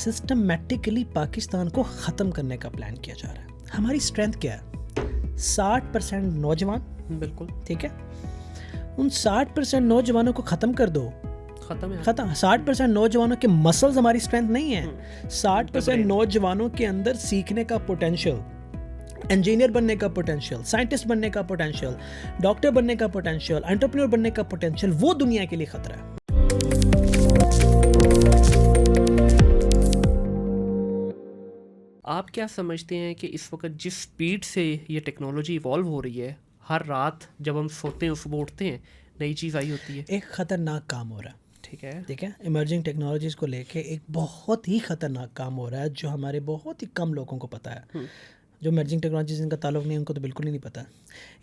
Systematically Pakistan को ख़त्म करने का प्लान किया जा रहा है। हमारी स्ट्रेंथ क्या है? 60% नौजवान, बिल्कुल ठीक है। उन 60% नौजवानों को ख़त्म कर दो, खत्म। 60% नौजवानों के मसल्स हमारी स्ट्रेंथ नहीं है। 60% नौजवानों के अंदर सीखने का पोटेंशियल, इंजीनियर बनने का पोटेंशियल, साइंटिस्ट बनने का पोटेंशियल, डॉक्टर बनने का पोटेंशियल, एंटरप्रेन्योर बनने का पोटेंशियल, वो दुनिया के लिए खतरा है। आप क्या समझते हैं कि इस वक्त जिस स्पीड से ये टेक्नोलॉजी इवॉल्व हो रही है, हर रात जब हम सोते हैं सुबह उठते हैं नई चीज़ आई होती है, एक ख़तरनाक काम हो रहा है। ठीक है, ठीक है। इमर्जिंग टेक्नोलॉजीज़ को लेके एक बहुत ही ख़तरनाक काम हो रहा है जो हमारे बहुत ही कम लोगों को पता है। जो इमर्जिंग टेक्नोलॉजीज़ इनका ताल्लुक नहीं है उनको तो बिल्कुल ही नहीं पता।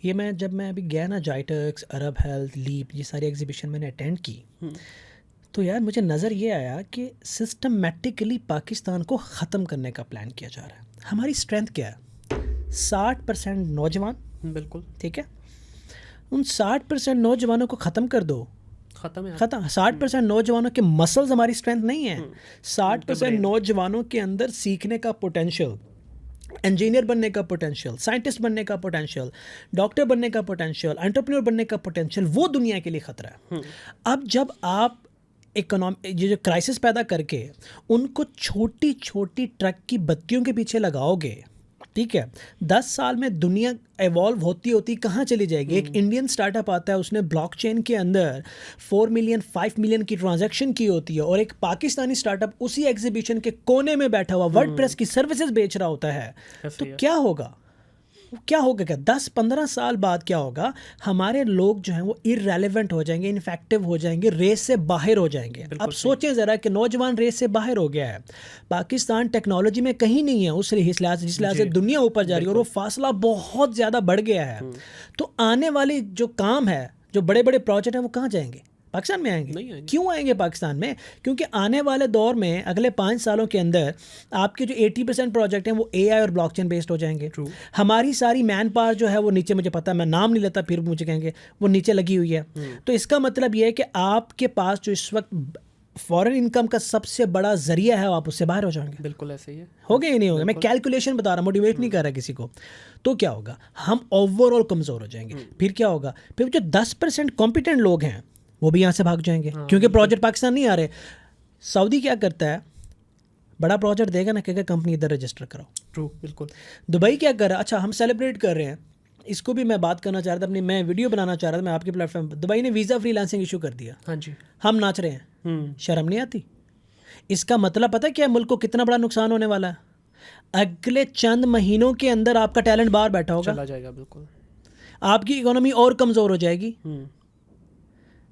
ये जब मैं अभी गया ना, जाइटेक्स, अरब हेल्थ, लीप, ये सारी एग्जीबिशन मैंने अटेंड की, तो यार मुझे नज़र ये आया कि सिस्टमेटिकली पाकिस्तान को ख़त्म करने का प्लान किया जा रहा है। हमारी स्ट्रेंथ क्या है? 60% नौजवान, बिल्कुल ठीक है। उन 60% नौजवानों को ख़त्म कर दो, खत्म। 60% नौजवानों के मसल्स हमारी स्ट्रेंथ नहीं है। 60% नौजवानों के अंदर सीखने का पोटेंशियल, इंजीनियर बनने का पोटेंशियल, साइंटिस्ट बनने का पोटेंशियल, डॉक्टर बनने का पोटेंशियल, एंटरप्रेन्योर बनने का पोटेंशियल, वो दुनिया के लिए खतरा है। अब जब आप ये जो क्राइसिस पैदा करके उनको छोटी छोटी ट्रक की बत्तियों के पीछे लगाओगे, ठीक है, 10 साल में दुनिया एवॉल्व होती होती कहाँ चली जाएगी? एक इंडियन स्टार्टअप आता है, उसने ब्लॉकचेन के अंदर 4 मिलियन 5 मिलियन की ट्रांजैक्शन की होती है, और एक पाकिस्तानी स्टार्टअप उसी एग्जीबिशन के कोने में बैठा हुआ वर्डप्रेस की सर्विसेज बेच रहा होता है। तो क्या होगा? क्या 10-15 साल बाद क्या होगा? हमारे लोग जो हैं वो इररेलेवेंट हो जाएंगे, इनफेक्टिव हो जाएंगे, रेस से बाहर हो जाएंगे। अब सोचें ज़रा कि नौजवान रेस से बाहर हो गया है, पाकिस्तान टेक्नोलॉजी में कहीं नहीं है उस लिहाज जिस लिहाज से दुनिया ऊपर जा रही है, और वो फासला बहुत ज़्यादा बढ़ गया है। तो आने वाली जो काम है, जो बड़े बड़े प्रोजेक्ट हैं, वो कहाँ जाएंगे? पाकिस्तान में आएंगे। क्यों आएंगे पाकिस्तान में? क्योंकि आने वाले दौर में अगले 5 सालों के अंदर आपके जो 80% प्रोजेक्ट हैं वो AI और ब्लॉकचेन बेस्ड हो जाएंगे। हमारी सारी मैन पावर जो है वो नीचे, मुझे पता है, मैं नाम नहीं लेता, फिर मुझे कहेंगे वो नीचे लगी हुई है। तो इसका मतलब ये है कि आपके पास जो इस वक्त फॉरेन इनकम का सबसे बड़ा जरिया है, आप उससे बाहर हो जाएंगे। बिल्कुल ऐसे ही है। हो गए या नहीं होगा? मैं कैलकुलेशन बता रहा हूँ, मोटिवेट नहीं कर रहा किसी को। तो क्या होगा? हम ओवरऑल कमज़ोर हो जाएंगे। फिर क्या होगा? फिर जो 10% कॉम्पिटेंट लोग हैं वो भी यहाँ से भाग जाएंगे, क्योंकि प्रोजेक्ट पाकिस्तान नहीं आ रहे। सऊदी क्या करता है? बड़ा प्रोजेक्ट देगा ना, कहेगा कंपनी इधर रजिस्टर कराओ। ट्रू, बिल्कुल। दुबई क्या कर रहा है? अच्छा, हम सेलिब्रेट कर रहे हैं, इसको भी मैं बात करना चाह रहा था, अपनी मैं वीडियो बनाना चाह रहा था, मैं आपके प्लेटफॉर्म पर। दुबई ने वीज़ा फ्रीलांसिंग इशू कर दिया। हाँ जी, हम नाच रहे हैं, शर्म नहीं आती? इसका मतलब पता है क्या? मुल्क को कितना बड़ा नुकसान होने वाला है। अगले चंद महीनों के अंदर आपका टैलेंट बाहर बैठा होगा, चला जाएगा। बिल्कुल, आपकी इकोनॉमी और कमज़ोर हो जाएगी।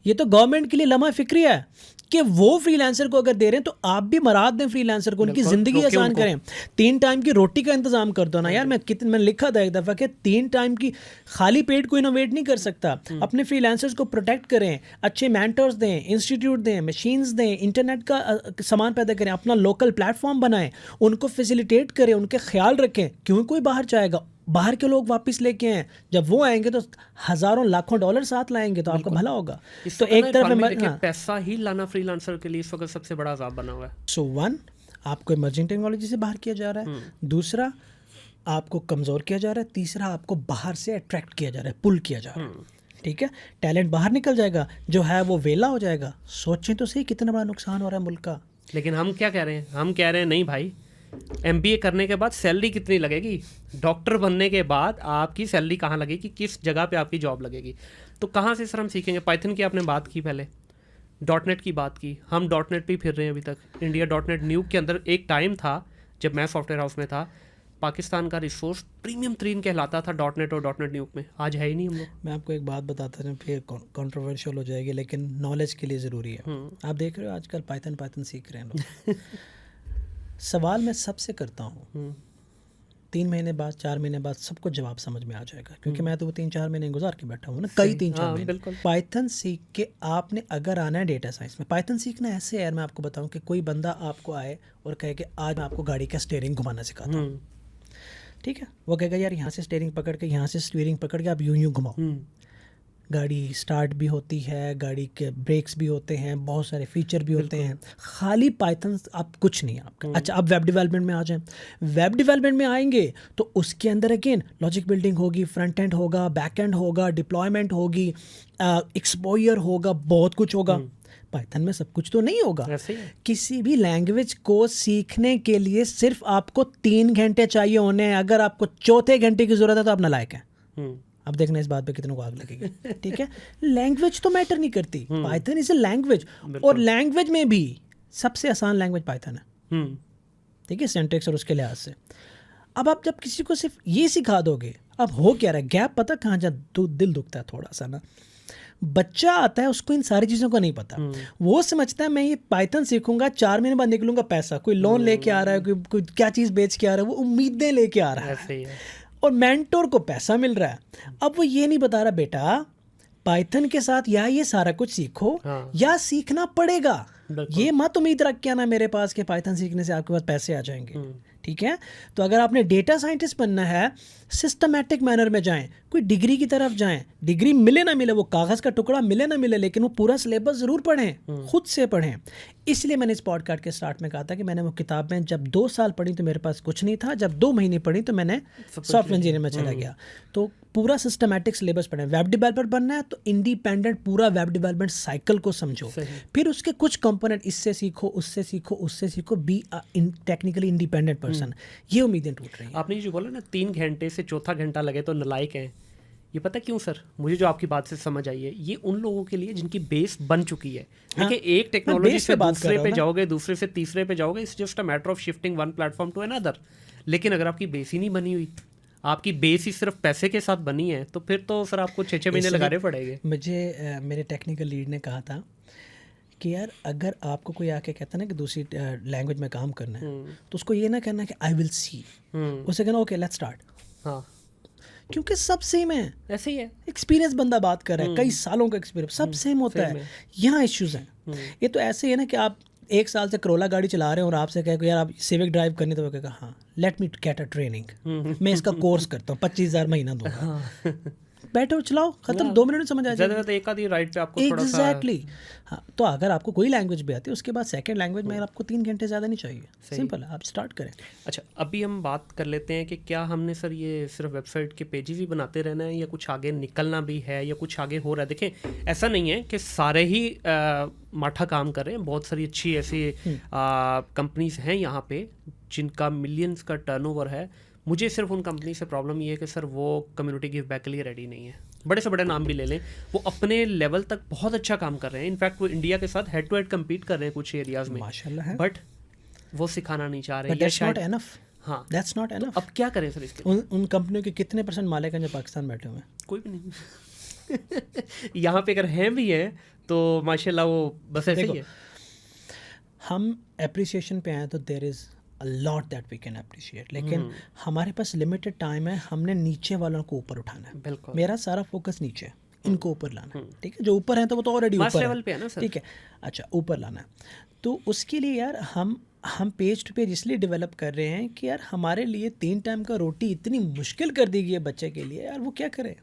ये तो गवर्नमेंट के लिए लम्हा फिक्री है कि वो फ्रीलांसर को अगर दे रहे हैं तो आप भी मराद दें फ्रीलांसर को, उनकी ज़िंदगी आसान करें। 3 टाइम की रोटी का इंतज़ाम कर दो ना यार। मैंने लिखा था एक दफ़ा कि 3 टाइम की खाली पेट को इनोवेट नहीं कर सकता। अपने फ्रीलांसर्स को प्रोटेक्ट करें, अच्छे मेंटर्स दें, इंस्टीट्यूट दें, मशीन्स दें, इंटरनेट का सामान पैदा करें, अपना लोकल प्लेटफॉर्म बनाएं, उनको फैसिलिटेट करें, उनके ख्याल रखें। क्यों कोई बाहर जाएगा? बाहर के लोग वापस लेके आए, जब वो आएंगे तो हज़ारों लाखों डॉलर साथ लाएंगे, तो आपका भला होगा। तो एक तरफ पैसा ही लाना फ्रीलांसर के लिए इस वक्त सबसे बड़ा अज़ाब बना हुआ है। सो 1, आपको इमर्जिंग टेक्नोलॉजी से बाहर किया जा रहा है। दूसरा, आपको कमज़ोर किया जा रहा है। तीसरा, आपको बाहर से अट्रैक्ट किया जा रहा है, पुल किया जा रहा है। ठीक है, टैलेंट बाहर निकल जाएगा, जो है वो वेला हो जाएगा। सोचें तो सही कितना बड़ा नुकसान हो रहा है मुल्क का। लेकिन हम क्या कह रहे हैं? हम कह रहे हैं नहीं भाई, MBA करने के बाद सैलरी कितनी लगेगी? डॉक्टर बनने के बाद आपकी सैलरी कहाँ लगेगी? किस जगह पे आपकी जॉब लगेगी? तो कहाँ से सर हम सीखेंगे? पाइथन की आपने बात की, पहले .NET की बात की, हम .NET पे ही फिर रहे हैं अभी तक। इंडिया .NET न्यूक के अंदर एक टाइम था जब मैं सॉफ्टवेयर हाउस में था, पाकिस्तान का रिसोर्स प्रीमियम 3 कहलाता था .NET और .NET न्यूक में। आज है ही नहीं हम लोग। मैं आपको एक बात बताता हूँ, फिर कंट्रोवर्शियल हो जाएगी, लेकिन नॉलेज के लिए ज़रूरी है। आप देख रहे हो आजकल पाइथन सीख रहे हैं लोग। सवाल मैं सबसे करता हूँ, 3 महीने बाद, 4 महीने बाद सबको जवाब समझ में आ जाएगा, क्योंकि मैं तो वो 3-4 महीने गुजार के बैठा हूँ ना, कई 3-4 महीने। पाइथन सीख के आपने अगर आना है डेटा साइंस में, पाइथन सीखना ऐसे है यार, मैं आपको बताऊँ कि कोई बंदा आपको आए और कहे कि आज मैं आपको गाड़ी का स्टीयरिंग घुमाना सिखाता हूँ, ठीक है, वो कहेगा यार यहाँ से स्टीयरिंग पकड़ के, यहाँ से स्टीयरिंग पकड़ के आप यूं घुमाओ। गाड़ी स्टार्ट भी होती है, गाड़ी के ब्रेक्स भी होते हैं, बहुत सारे फीचर भी होते हैं। खाली पाइथन आप कुछ नहीं है आपका। अच्छा, अब वेब डेवलपमेंट में आ जाएं। वेब डेवलपमेंट में आएंगे तो उसके अंदर अगेन लॉजिक बिल्डिंग होगी, फ्रंट एंड होगा, बैक एंड होगा, डिप्लॉयमेंट होगी, एक्सपोजर होगा, बहुत कुछ होगा। पाइथन में सब कुछ तो नहीं होगा। किसी भी लैंग्वेज को सीखने के लिए सिर्फ आपको 3 घंटे चाहिए होने हैं। अगर आपको चौथे घंटे की जरूरत है तो आप नालायक हैं। अब देखना इस बात पे कितनों को आग लगेगी। ठीक है, लैंग्वेज तो मैटर नहीं करती, पाइथन इज ए लैंग्वेज, और लैंग्वेज में भी सबसे आसान लैंग्वेज पाइथन है। ठीक है, सिंटैक्स और उसके लिहाज से। अब आप जब किसी को सिर्फ ये सिखा दोगे, अब हो क्या रहा है, गैप पता कहाँ जा दिल दुखता है थोड़ा सा ना। बच्चा आता है, उसको इन सारी चीज़ों का नहीं पता। वो समझता है मैं ये पाइथन सीखूंगा, 4 महीने बाद निकलूंगा पैसा, कोई लोन लेके आ रहा है, कोई क्या चीज़ बेच के आ रहा है, वो उम्मीदें लेके आ रहा है, और मेंटोर को पैसा मिल रहा है। अब वो ये नहीं बता रहा बेटा पाइथन के साथ या ये सारा कुछ सीखो, या सीखना पड़ेगा। ये मत उम्मीद रख के आना मेरे पास कि पाइथन सीखने से आपके पास पैसे आ जाएंगे। ठीक है, तो अगर आपने डेटा साइंटिस्ट बनना है, सिस्टमैटिक मैनर में जाएं, कोई डिग्री की तरफ जाएं। डिग्री मिले ना मिले, वो कागज़ का टुकड़ा मिले ना मिले, लेकिन वो पूरा सिलेबस ज़रूर पढ़ें, खुद से पढ़ें। इसलिए मैंने इस पॉडकास्ट के स्टार्ट में कहा था कि मैंने वो किताबें जब 2 साल पढ़ी तो मेरे पास कुछ नहीं था, जब 2 महीने पढ़ी तो मैंने सॉफ्टवेयर इंजीनियर में चला गया। तो पूरा सिस्टमैटिक सिलेबस पढ़ें। वेब डेवलपर बनना है तो इंडिपेंडेंट पूरा वेब डेवलपमेंट साइकिल को समझो, फिर उसके कुछ कंपोनेंट इससे सीखो, उससे सीखो, उससे सीखो, बी टेक्निकली इंडिपेंडेंट पर्सन। ये उम्मीदें टूट रही हैं। आपने जो बोला ना 3 घंटे से चौथा घंटा लगे तो नालायक हैं, ये पता क्यों सर? मुझे जो आपकी बात से समझ आई है, ये उन लोगों के लिए जिनकी बेस बन चुकी है। देखिए, एक टेक्नोलॉजी से दूसरे पे जाओगे, दूसरे से तीसरे पे जाओगे, it's just a matter of shifting one platform to another. लेकिन अगर आपकी बेस ही नहीं बनी हुई, आपकी बेस ही सिर्फ पैसे के साथ बनी है, तो फिर तो सर आपको 6-6 महीने लगाने पड़ेंगे। मुझे मेरे टेक्निकल लीड ने कहा था कि यार अगर आपको कोई आके कहता ना कि दूसरी लैंग्वेज में काम करना है, तो उसको ये ना कहना कि आई विल सी, उसे कहना ओके लेट्स स्टार्ट। हाँ, क्योंकि सब सेम है। ऐसे ही है, एक्सपीरियंस बंदा बात कर रहा है, कई सालों का एक्सपीरियंस, सब सेम होता है। यहाँ इश्यूज हैं। ये तो ऐसे ही है ना कि आप 1 साल से करोला गाड़ी चला रहे हैं और आपसे कहे यार आप सिविक ड्राइव करनी, तो वो कहेगा हाँ let me get a training, मैं इसका कोर्स करता हूँ, 25,000 महीना दूंगा। बैठो चलाओ, खत्म, 2 मिनट में समझ आ जाएगा। एक आधी राइट पे आपको थोड़ा सा एग्जैक्टली। हाँ, तो अगर आपको कोई लैंग्वेज भी आती है, उसके बाद सेकंड लैंग्वेज में आपको 3 घंटे ज़्यादा नहीं चाहिए, सिंपल है, आप स्टार्ट करें। अच्छा, अभी हम बात कर लेते हैं कि क्या हमने सर ये सिर्फ वेबसाइट के पेजेस ही बनाते रहना है, या कुछ आगे निकलना भी है, या कुछ आगे हो रहा है? देखें, ऐसा नहीं है कि सारे ही माठा काम कर रहे हैं। बहुत सारी अच्छी ऐसी कंपनीज हैं यहाँ पे जिनका मिलियंस का टर्नओवर है। मुझे सिर्फ उन कंपनी से प्रॉब्लम ये है कि सर वो कम्युनिटी गिव बैक के लिए रेडी नहीं है। बड़े से बड़े नाम भी ले लें, वो अपने लेवल तक बहुत अच्छा काम कर रहे हैं। इनफैक्ट वो इंडिया के साथ हेड टू हेड कम्पीट कर रहे हैं कुछ एरियाज में, माशाल्लाह है, बट वो सिखाना नहीं चाह रहे हैं। That's not enough. हाँ, दैट्स नॉट एनफ। अब क्या करें सर इसके? उन कंपनियों के कितने % मालिक हैं जो पाकिस्तान बैठे हुए हैं? कोई भी नहीं। यहाँ पे अगर हैं भी हैं तो माशाल्लाह वो बस ऐसे ही है। हम एप्रिसिएशन पे आए तो there is a lot that we can appreciate, लेकिन हमारे पास लिमिटेड टाइम है। हमने नीचे वालों को ऊपर उठाना है। बिल्कुल, मेरा सारा फोकस नीचे है, इनको ऊपर लाना है। ठीक है, जो ऊपर हैं तो वो तो ऑलरेडी ऊपर है, ठीक है। अच्छा, ऊपर लाना है तो उसके लिए यार हम पेज टू पेज इसलिए डेवलप कर रहे हैं कि यार हमारे लिए 3 टाइम का रोटी इतनी मुश्किल कर दी गई है बच्चे के लिए, यार वो क्या करे।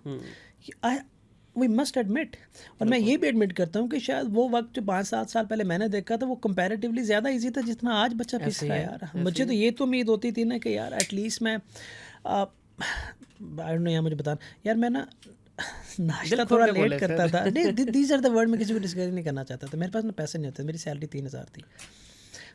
वी मस्ट एडमिट, और मैं ये भी एडमिट करता हूँ कि शायद वो वक्त जो 5-7 साल पहले मैंने देखा था वो कंपैरेटिवली ज़्यादा इजी था जितना आज बच्चा पिस रहा है। यार मुझे तो ये तो उम्मीद होती थी ना कि यार एटलीस्ट मैं आई डोंट नो, यार मुझे बता यार, मैं ना नाश्ता थोड़ा लेट करता था। दीज आर द वर्ड, मैं किसी को डिस्कस नहीं करना चाहता था। मेरे पास ना पैसे नहीं होते, मेरी सैलरी 3,000 थी,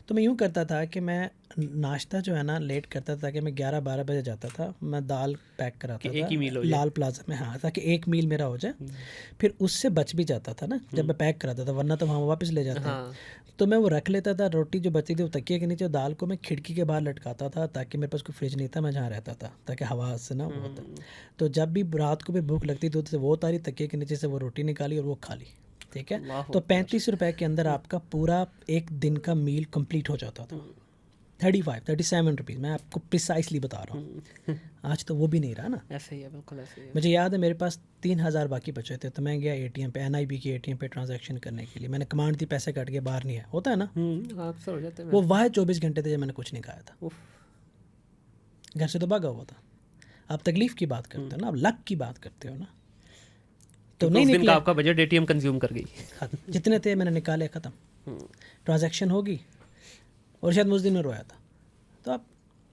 तो मैं यूँ करता था कि मैं नाश्ता जो है ना लेट करता था, ताकि मैं 11-12 बजे जाता था, मैं दाल पैक कराता था लाल प्लाजा में, हाँ, ताकि एक मील मेरा हो जाए। फिर उससे बच भी जाता था ना जब मैं पैक कराता था, वरना तो वहाँ वापस ले जाते हैं। तो मैं वो रख लेता था, रोटी जो बची थी वो तकिए के नीचे, दाल को मैं खिड़की के बाहर लटकाता था, ताकि मेरे पास कोई फ्रिज नहीं था, मैं जहाँ रहता था, ताकि हवा से ना वो होता। तो जब भी रात को भी भूख लगती थी तो वो उतारी, तकिए के नीचे से वो रोटी निकाली और वो खा ली। ठीक है, तो 35 रुपए के अंदर आपका पूरा एक दिन का मील कंप्लीट हो जाता था। 37 रुपीज़, मैं आपको प्रिसाइसली बता रहा हूँ। आज तो वो भी नहीं रहा ना। ऐसे ही है, बिल्कुल ऐसे ही है। मुझे याद है मेरे पास 3,000 बाकी बचे थे, तो मैं गया ATM पे, NIB के ATM पे ट्रांजैक्शन करने के लिए। मैंने कमांड दी, पैसे कट के बाहर नहीं है, होता है ना, अक्सर हो जाते हैं। वो वाह 24 घंटे थे जब मैंने कुछ नहीं खाया था, घर से तो भागा हुआ था। आप तकलीफ़ की बात करते हो ना, आप लक की बात करते हो ना, तो नहीं उस दिन का निकला, आपका बजट एटीएम कंज्यूम कर गई। जितने थे मैंने निकाले, ख़त्म, ट्रांजैक्शन होगी। और शायद मैं उस दिन में रोया था। तो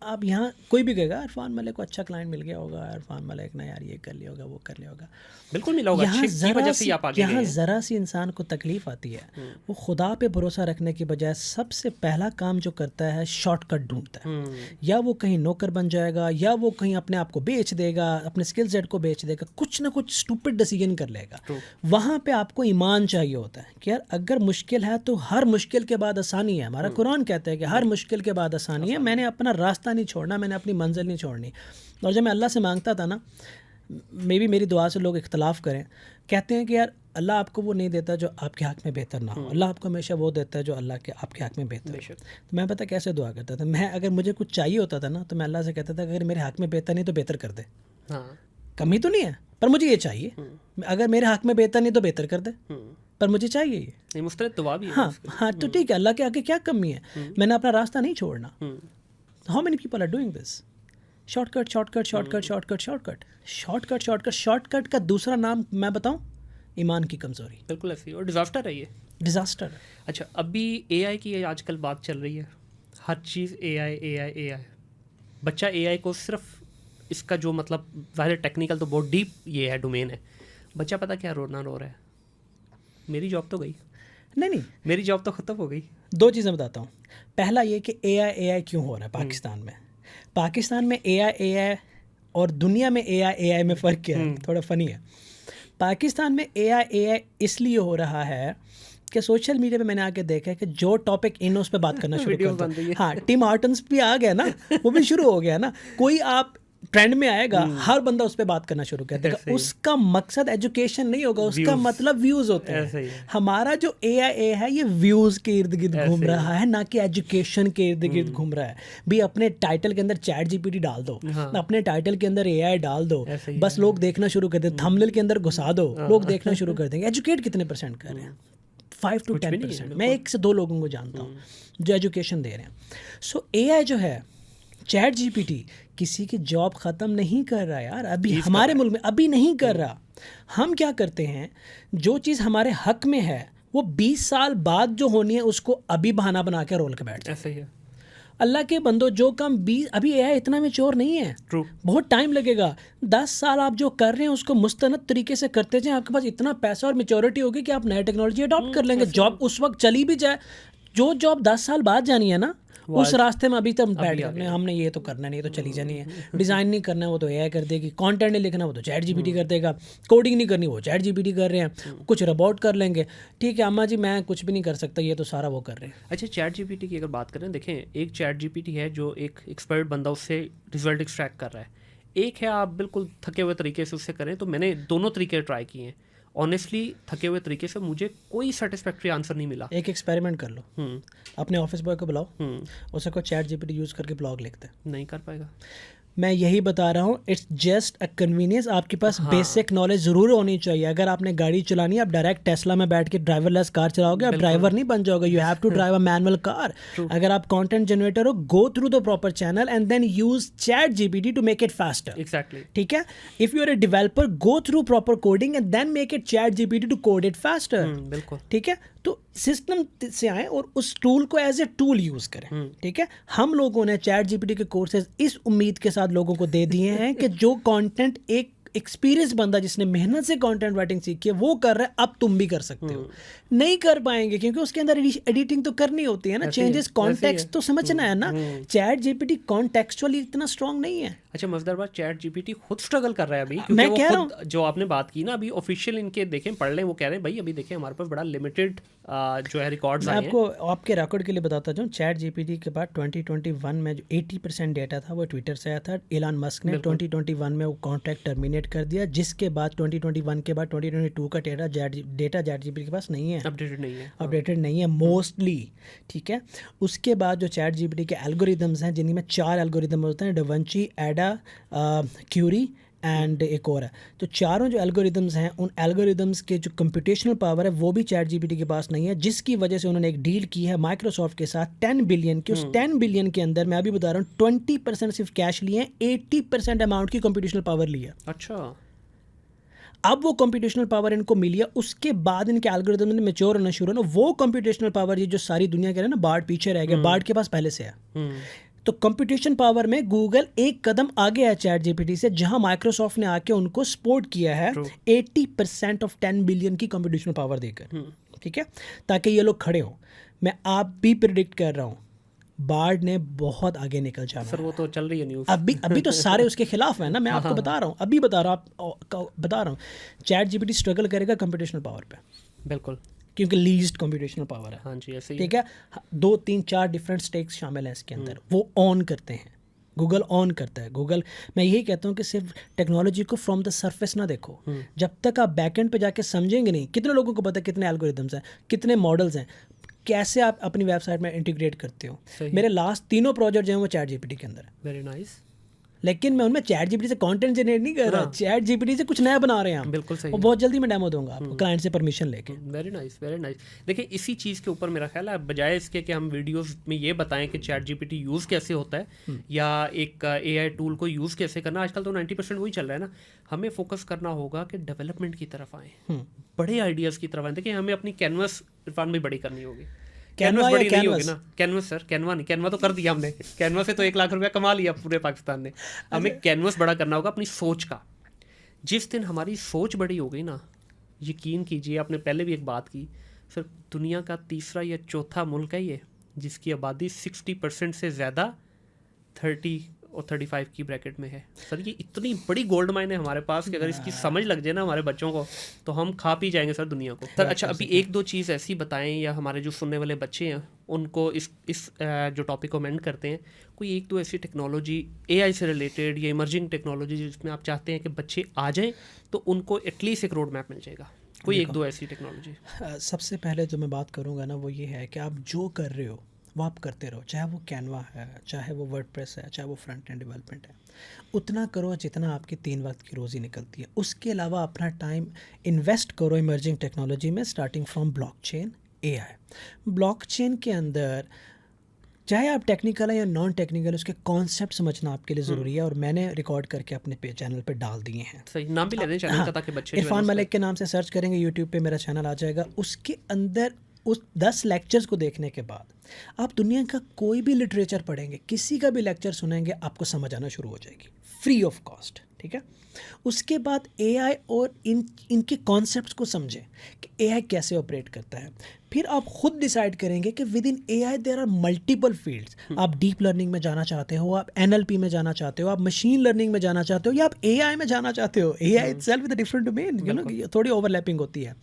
आप यहाँ कोई भी कहेगा इरफान मलिक को अच्छा क्लाइंट मिल गया होगा, इरफान मलिक ने यार ये कर लिया होगा, वो कर लिया होगा, बिल्कुल मिला होगा, यहाँ अच्छी वजह से ही आप आगे गए यहाँ हैं। ज़रा सी इंसान को तकलीफ़ आती है, वो खुदा पे भरोसा रखने की बजाय सबसे पहला काम जो करता है शॉर्टकट ढूंढता है। या वो कहीं नौकर बन जाएगा, या वो कहीं अपने आप को बेच देगा, अपने स्किल सेट को बेच देगा, कुछ ना कुछ स्टूपिड डिसीजन कर लेगा। वहाँ पे आपको ईमान चाहिए होता है कि यार अगर मुश्किल है तो हर मुश्किल के बाद आसानी है। हमारा कुरान कहता है कि हर मुश्किल के बाद आसानी है। मैंने अपना रास्ता नहीं छोड़ना, मैंने अपनी मंजिल नहीं छोड़नी। और जब मैं अल्लाह से मांगता था ना, मे भी मेरी दुआ से लोग इख्तलाफ करें, कहते हैं कि यार अल्लाह आपको वो नहीं देता जो आपके हक़ में बेहतर ना हो, अल्लाह आपको हमेशा वो देता है जो अल्लाह के आपके हक़ में बेहतर हो। तो मैं पता कैसे दुआ करता था, मैं अगर मुझे कुछ चाहिए होता था ना तो मैं अल्लाह से कहता था अगर मेरे हक़ में बेहतर नहीं तो बेहतर कर दे। कमी तो नहीं है पर मुझे ये चाहिए, अगर मेरे हक़ में बेहतर नहीं तो बेहतर कर दे, पर मुझे चाहिए ये। मुस्तरद दुआ भी है। हाँ तो ठीक है, अल्लाह के आगे क्या कमी है, मैंने अपना रास्ता नहीं छोड़ना। How many people are doing this? Shortcut shortcut shortcut shortcut shortcut shortcut shortcut shortcut का दूसरा नाम मैं बताऊं, ईमान की कमज़ोरी। बिल्कुल ऐसी, और डिज़ास्टर है ये, डिज़ास्टर। अच्छा, अभी एआई की आजकल बात चल रही है, हर चीज़ एआई एआई एआई। बच्चा एआई को सिर्फ इसका जो मतलब ज़ाहिर टेक्निकल तो बहुत डीप ये है, डोमेन है, बच्चा पता क्या रो रहा है, मेरी जॉब तो गई। नहीं, मेरी जॉब तो ख़त्म हो गई। दो चीज़ें बताता हूँ। पहला ये कि एआई क्यों हो रहा है पाकिस्तान में। पाकिस्तान में एआई और दुनिया में एआई में फ़र्क क्या है, थोड़ा फ़नी है। पाकिस्तान में एआई इसलिए हो रहा है कि सोशल मीडिया पे मैंने आके देखा है कि जो टॉपिक इन उस पे बात करना शुरू कर दो। हाँ, टिम हॉर्टन्स भी आ गया ना, वो भी शुरू हो गया ना। कोई आप ट्रेंड में आएगा, हर बंदा उस पर बात करना शुरू कर देगा। उसका मकसद एजुकेशन नहीं होगा, उसका मतलब व्यूज़ होते हैं। हमारा जो एआई है ये व्यूज़ के इर्द गिर्द घूम रहा है, ना कि एजुकेशन के इर्द गिर्द घूम रहा है। भी अपने टाइटल के अंदर चैट जीपीटी डाल दो, अपने टाइटल के अंदर एआई डाल दो, बस लोग देखना शुरू कर दें। थंबनेल के अंदर घुसा दो, लोग देखना शुरू कर देंगे। एजुकेट कितने % कर रहे हैं? 5 to 10%। मैं 1 से 2 लोगों को जानता हूँ जो एजुकेशन दे रहे हैं। सो एआई जो है, चैट जीपीटी किसी की जॉब ख़त्म नहीं कर रहा यार, अभी हमारे मुल्क में अभी नहीं कर रहा। हम क्या करते हैं, जो चीज़ हमारे हक में है वो 20 साल बाद जो होनी है उसको अभी बहाना बना के रोल के बैठ जाते हैं। अल्लाह के बंदो, जो काम 20 अभी एआई इतना मैच्योर नहीं है, बहुत टाइम लगेगा। 10 साल आप जो कर रहे हैं उसको मुस्तनद तरीके से करते जाएं, आपके पास इतना पैसा और मैच्योरिटी होगी कि आप नई टेक्नोलॉजी अडॉप्ट कर लेंगे। जॉब उस वक्त चली भी जाए, जो जॉब 10 साल बाद जानी है ना, उस रास्ते में अभी तक बैठ गए, हमने ये तो करना नहीं, ये तो चली जानी है। डिज़ाइन नहीं करना है वो तो एआई कर देगी, कंटेंट नहीं लिखना वो तो चैट जीपीटी कर देगा, कोडिंग नहीं करनी वो चैट जीपीटी कर रहे हैं, कुछ रोबोट कर लेंगे। ठीक है अम्मा जी, मैं कुछ भी नहीं कर सकता, ये तो सारा वो कर रहे हैं। अच्छा, चैट जीपीटी की अगर बात करें, देखें, एक चैट जीपीटी है जो एक एक्सपर्ट बंदा उससे रिजल्ट एक्सट्रैक्ट कर रहा है, एक है आप बिल्कुल थके हुए तरीके से उससे करें। तो मैंने दोनों तरीके ट्राई किए हैं। ऑनेस्टली थके हुए तरीके से मुझे कोई सेटिस्फैक्ट्री आंसर नहीं मिला। एक एक्सपेरिमेंट कर लो, अपने ऑफिस बॉय को बुलाओ, उसे को चैट जीपीटी यूज़ करके ब्लॉग लिखते। नहीं कर पाएगा। मैं यही बता रहा हूँ, इट्स जस्ट अ कन्वीनियंस। आपके पास बेसिक नॉलेज ज़रूर होनी चाहिए। अगर आपने गाड़ी चलानी है, आप डायरेक्ट टेस्ला में बैठ के ड्राइवरलेस कार चलाओगे, आप ड्राइवर नहीं बन जाओगे। You have to drive a manual car. अगर आप कंटेंट जनरेटर हो, go through the proper channel and then use ChatGPT to make it faster. Exactly, ठीक है। If you are a developer, go through proper coding and then make it ChatGPT to code it faster. बिल्कुल, ठीक है। तो system से आए और उस टूल को एज ए टूल यूज़ करें। ठीक है। हम लोगों ने चैट जीपीटी के कोर्सेज इस उम्मीद के साथ लोगों को दे दिए हैं कि जो कंटेंट एक एक्सपीरियंस बंदा जिसने मेहनत से कंटेंट राइटिंग सीखी है वो कर रहा है, अब तुम भी कर सकते हो। नहीं कर पाएंगे क्योंकि उसके अंदर एडिटिंग तो करनी होती है ना, चेंजेस कॉन्टेक्स्ट तो समझना है ना। चैट जीपीटी कॉन्टेक्चुअली इतना स्ट्रांग नहीं है। अच्छा, मजेदार बात, चैट जीपीटी खुद स्ट्रगल कर रहा है अभी, क्योंकि मैं वो कह रहा हूँ, जो आपने बात की ना, अभी ऑफिशियल इनके देखें पढ़ लें, वो कह रहे हैं भाई अभी देखें हमारे पास बड़ा लिमिटेड जो है रिकॉर्ड्स आए हैं। आपको आपके रिकॉर्ड के लिए बताता हूँ, चैट जीपीटी के बाद 2021 में जो 80% डेटा था वो ट्विटर से आया था। एलन मस्क ने 2021 में वो कॉन्ट्रैक्ट टर्मिनेट कर दिया, जिसके बाद 2021 के बाद 2022 का डेटा चैट जीपीटी के पास नहीं है, अपडेटेड नहीं है मोस्टली। ठीक है। उसके बाद जो चैट जीपीटी के एल्गोरिदम्स हैं, जिनमें 4 एल्गोरिदम होते हैं, डाविंची, एडा, क्यूरी एंड एक और है। तो चारों जो एल्गोरिदम्स हैं, उन एल्गोरिदम्स के जो कंप्यूटेशनल पावर है वो भी चैट जीपीटी के पास नहीं है, जिसकी वजह से उन्होंने एक डील की है माइक्रोसॉफ्ट के साथ 10 बिलियन की। उस 10 बिलियन के अंदर मैं अभी बता रहा हूँ 20% सिर्फ कैश लिए हैं, 80% अमाउंट की कंप्यूटेशनल पावर ली है। अच्छा, अब वो कंप्यूटेशनल पावर इनको मिली है, उसके बाद इनके एल्गोरिथम ने मैच्योर होना शुरू होना, वो कंप्यूटेशनल पावर ये जो सारी दुनिया कह रहे हैं ना बार्ड पीछे रह गया, बार्ड के पास पहले से है। तो कंप्यूटेशन पावर में गूगल एक कदम आगे है चैट जीपीटी से, जहां माइक्रोसॉफ्ट ने आके उनको सपोर्ट किया है 80% ऑफ 10 बिलियन की कंप्यूटेशनल पावर देकर, ठीक है, ताकि ये लोग खड़े हों। मैं आप भी प्रिडिक्ट कर रहा हूँ बार्ड ने बहुत आगे निकल जाना सर, वो तो चल रही है न्यूज़ अभी तो सारे उसके खिलाफ है ना, मैं आपको बता रहा हूँ, अभी बता रहा हूँ चैट जीपीटी स्ट्रगल करेगा कंप्यूटेशनल पावर पे, बिल्कुल, क्योंकि लीस्ट कंप्यूटेशनल पावर है। हाँ जी, ऐसे ही ठीक है, 2 3 4 डिफरेंट स्टेक्स शामिल हैं इसके अंदर, वो ऑन करते हैं, गूगल ऑन करता है। गूगल, मैं यही कहता हूँ कि सिर्फ टेक्नोलॉजी को फ्रॉम द सरफेस ना देखो, जब तक आप बैकएंड पे जाके समझेंगे नहीं। कितने लोगों को पता है कितने एल्गोरिदम्स हैं, कितने मॉडल्स हैं, कैसे आप अपनी वेबसाइट में इंटीग्रेट करते हो। मेरे लास्ट 3 प्रोजेक्ट जो हैं वो चैट जीपीटी के अंदर है। Very nice. लेकिन मैं उनमें चैट जीपीटी से कंटेंट जनरेट नहीं कर रहा, चैट जीपीटी से कुछ नया बना रहे हैं हम। बिल्कुल सही। और बहुत जल्दी मैं डेमो दूंगा आपको क्लाइंट से परमिशन लेके। Very nice, very nice. देखिए, इसी चीज़ के ऊपर मेरा ख्याल है, बजाय इसके कि हम वीडियोस में ये बताएं कि चैट जीपीटी यूज़ कैसे होता है या एक एआई टूल को यूज़ कैसे करना, आजकल तो 90% वही चल रहा है ना। हमें फोकस करना होगा कि डेवलपमेंट की तरफ आएँ, बड़े आइडियाज़ की तरफ आएँ। देखिए, हमें अपनी कैनवस रिफाइन भी बड़ी करनी होगी। कैनवस बड़ी नहीं होगी ना, कैनवस सर, कैनवा नहीं, कैनवा तो कर दिया हमने, कैनवा से तो 1 लाख रुपया कमा लिया पूरे पाकिस्तान ने। हमें कैनवस बड़ा करना होगा अपनी सोच का। जिस दिन हमारी सोच बड़ी हो गई ना, यकीन कीजिए, आपने पहले भी एक बात की सर, दुनिया का तीसरा या चौथा मुल्क है ये जिसकी आबादी 60% से ज़्यादा 30 और 35 की ब्रैकेट में है। सर, ये इतनी बड़ी गोल्ड माइन है हमारे पास कि अगर इसकी समझ लग जाए ना हमारे बच्चों को, तो हम खा पी जाएंगे सर दुनिया को। सर अच्छा, अभी 1-2 चीज़ ऐसी बताएं, या हमारे जो सुनने वाले बच्चे हैं उनको इस जो टॉपिक को मेंट करते हैं, कोई 1-2 ऐसी टेक्नोलॉजी एआई से रिलेटेड या इमर्जिंग टेक्नोलॉजी जिसमें आप चाहते हैं कि बच्चे आ जाएँ तो उनको एटलीस्ट एक रोड मैप मिल जाएगा। कोई 1-2 ऐसी टेक्नोलॉजी। सबसे पहले जो मैं बात करूँगा ना, वो ये है कि आप जो कर रहे हो वो आप करते रहो, चाहे वो कैनवा है, चाहे वो वर्डप्रेस है, चाहे वो फ्रंट एंड डेवलपमेंट है। उतना करो जितना आपकी 3 वक्त की रोज़ी निकलती है। उसके अलावा अपना टाइम इन्वेस्ट करो इमर्जिंग टेक्नोलॉजी में, starting from blockchain, AI. Blockchain के अंदर चाहे आप टेक्निकल है या नॉन टेक्निकल, उसके कॉन्सेप्ट समझना आपके लिए ज़रूरी है, और मैंने रिकॉर्ड करके अपने चैनल पे डाल दिए हैं। सही, नाम भी ले दें चैनल का ताकि बच्चे इरफान मलिक के नाम से सर्च करेंगे यूट्यूब पे, मेरा चैनल आ जाएगा। उसके अंदर उस 10 लेक्चर्स को देखने के बाद आप दुनिया का कोई भी लिटरेचर पढ़ेंगे, किसी का भी लेक्चर सुनेंगे, आपको समझ आना शुरू हो जाएगी फ्री ऑफ कॉस्ट। ठीक है, उसके बाद एआई और इनके कॉन्सेप्ट्स को समझें कि एआई कैसे ऑपरेट करता है। फिर आप खुद डिसाइड करेंगे कि within AI there are multiple fields. आप डीप लर्निंग में जाना चाहते हो, आप एनएलपी में जाना चाहते हो, आप मशीन लर्निंग में जाना चाहते हो, या आप एआई में जाना चाहते हो। AI itself is a different domain, you know, थोड़ी ओवरलैपिंग होती है।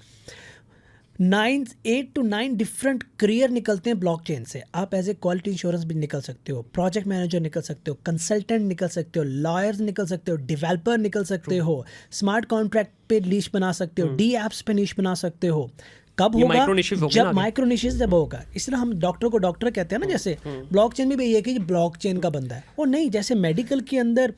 8 to 9 डिफरेंट करियर निकलते हैं ब्लॉकचेन से। आप एज ए क्वालिटी इंश्योरेंस भी निकल सकते हो, प्रोजेक्ट मैनेजर निकल सकते हो, कंसल्टेंट निकल सकते हो, लॉयर्स निकल सकते हो, डेवलपर निकल सकते हो, स्मार्ट कॉन्ट्रैक्ट पे नीश बना सकते हो, डी एप्स पे नीश बना सकते हो। कब होगा? जब माइक्रो निशेस जब होगा। इसलिए हम डॉक्टर को डॉक्टर कहते हैं ना, जैसे ब्लॉकचेन में भी ये कि ब्लॉकचेन का बंदा है वो नहीं। जैसे मेडिकल के अंदर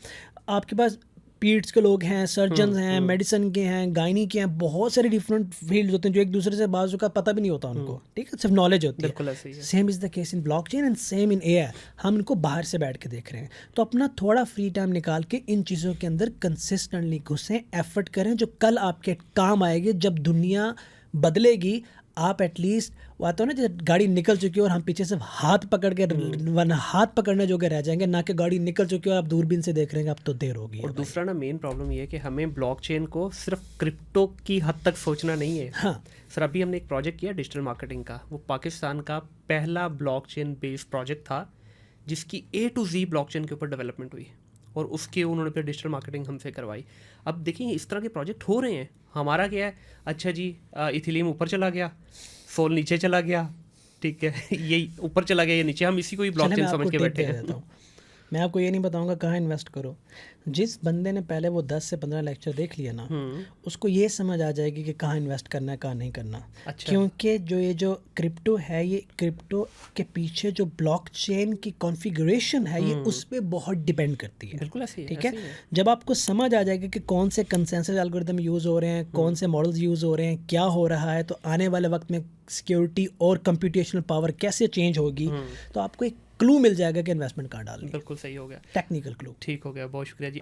आपके पास पीड्स के लोग हैं, सर्जन हैं, मेडिसिन के हैं, गायनी के हैं, बहुत सारे डिफरेंट फील्ड होते हैं जो एक दूसरे से बाजू का पता भी नहीं होता उनको। ठीक है, सिर्फ नॉलेज होती है। Same is the case in blockchain and same in AI. हम इनको बाहर से बैठ के देख रहे हैं, तो अपना थोड़ा फ्री टाइम निकाल के इन चीज़ों के अंदर कंसिस्टेंटली घुसें, एफर्ट करें, जो कल आपके काम आएगी जब दुनिया बदलेगी। आप एटलीस्ट वो तो ना, जब गाड़ी निकल चुकी है और हम पीछे से हाथ पकड़ के, वरना हाथ पकड़ने जोगे रह जाएंगे, ना कि गाड़ी निकल चुकी है और आप दूरबीन से देख रहे हैं, अब तो देर होगी। और दूसरा ना, मेन प्रॉब्लम ये है कि हमें ब्लॉकचेन को सिर्फ क्रिप्टो की हद तक सोचना नहीं है। हाँ सर, अभी हमने एक प्रोजेक्ट किया डिजिटल मार्केटिंग का, वो पाकिस्तान का पहला ब्लॉकचेन बेस्ड प्रोजेक्ट था जिसकी A to Z ब्लॉकचेन के ऊपर डेवलपमेंट हुई, और उसके उन्होंने फिर डिजिटल मार्केटिंग हमसे करवाई। अब देखिए, इस तरह के प्रोजेक्ट हो रहे हैं। हमारा क्या है, अच्छा जी इथिलियम ऊपर चला गया, सोल नीचे चला गया, ठीक है, ये ऊपर चला गया, ये नीचे, हम इसी को ही ब्लॉकचेन समझ के बैठे हैं। मैं आपको ये नहीं बताऊंगा कहाँ इन्वेस्ट करो। जिस बंदे ने पहले वो 10 से 15 लेक्चर देख लिया ना, उसको ये समझ आ जाएगी कि कहाँ इन्वेस्ट करना है, कहाँ नहीं करना। अच्छा। क्योंकि जो क्रिप्टो है, ये क्रिप्टो के पीछे जो ब्लॉकचेन की कॉन्फ़िगरेशन है, ये उस पर बहुत डिपेंड करती है। बिल्कुल ऐसे ही, ठीक है। जब आपको समझ आ जाएगा कि कौन से कंसेंसस एल्गोरिथम यूज़ हो रहे हैं, कौन से मॉडल्स यूज़ हो रहे हैं, क्या हो रहा है, तो आने वाले वक्त में सिक्योरिटी और कंप्यूटेशनल पावर कैसे चेंज होगी, तो आपको एक क्लू मिल जाएगा कि इन्वेस्टमेंट कहाँ डालनी है। बिल्कुल सही हो गया, टेक्निकल क्लू। ठीक हो गया, बहुत शुक्रिया जी।